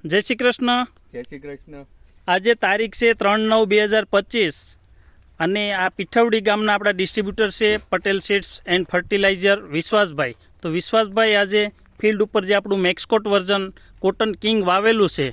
જય શ્રી કૃષ્ણ. જય શ્રી કૃષ્ણ. આજે તારીખ છે 3/9/2025 અને આ પીઠવડી ગામના આપણા ડિસ્ટ્રીબ્યુટર છે પટેલ સીડ્સ એન્ડ ફર્ટિલાઇઝર વિશ્વાસભાઈ. તો વિશ્વાસભાઈ આજે ફિલ્ડ ઉપર જે આપણું મેક્સકોટ વર્ઝન કોટન કિંગ વાવેલું છે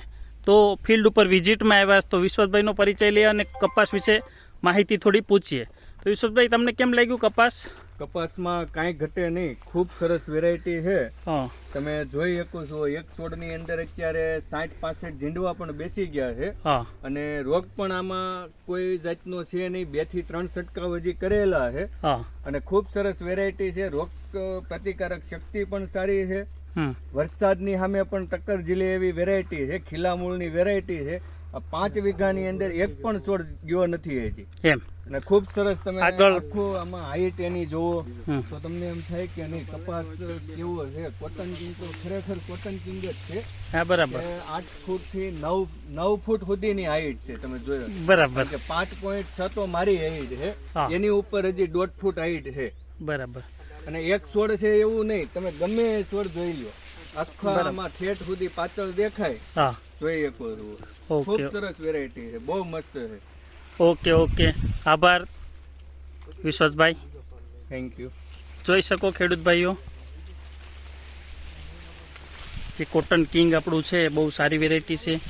તો ફિલ્ડ ઉપર વિઝિટમાં આવ્યા. તો વિશ્વાસભાઈનો પરિચય લઈએ અને કપાસ વિશે માહિતી થોડી પૂછીએ. તો વિશ્વાસભાઈ, તમને કેમ લાગ્યું કપાસ? કપાસમાં કાંઈ ઘટે નહીં, ખૂબ સરસ વેરાયટી છે. હા, તમે જોઈ શકો છો એક છોડની અંદર અત્યારે 60-65 ઝીંડવા પણ બેસી ગયા છે. હા, અને રોગ પણ આમાં કોઈ જાતનો છે નહીં. 2 થી 3 છંટકાવ હજી કરેલા છે. હા, અને ખૂબ સરસ વેરાયટી છે. રોગ પ્રતિકારક શક્તિ પણ સારી છે. હમ, વરસાદની સામે પણ ટક્કર ઝીલે એવી વેરાયટી છે. ખીલા મૂળની વેરાયટી છે. આ 5 વીઘાની અંદર એક પણ છોડ ગયો નથી હજી. એમ. અને ખૂબ સરસ. તમે આગળ આખું આમાં હાઈટ એની જોવો હમ. તો તમને એમ થાય કે નહીં કપાસ કેવો છે. કોટન કિંગ તો ખરેખર કોટન કિંગ જ છે. હા, બરાબર 8 ફૂટ થી 9 ફૂટ સુધીની હાઈટ છે. તમે જોયો બરાબર કે 5.6 તો મારી હાઈટ છે. હા. એની ઉપર હજી 1.5 ફૂટ હાઈટ છે. બરાબર. અને એક છોડ છે એવું નહીં, તમે ગમે એ છોડ જોઈ લો, આખા આમાં ઠેઠ સુધી પાછળ દેખાય. હા, જોઈ શકો છો. ઓકે. ખૂબ સરસ વેરાયટી છે, બહુ મસ્ત છે. ઓકે ઓકે, આભાર વિશ્વાસભાઈ. Thank you. જોઈ શકો ખેડૂત ભાઈઓ, જે કોટન કિંગ આપણું છે બહુ સારી વેરાયટી છે.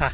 હા.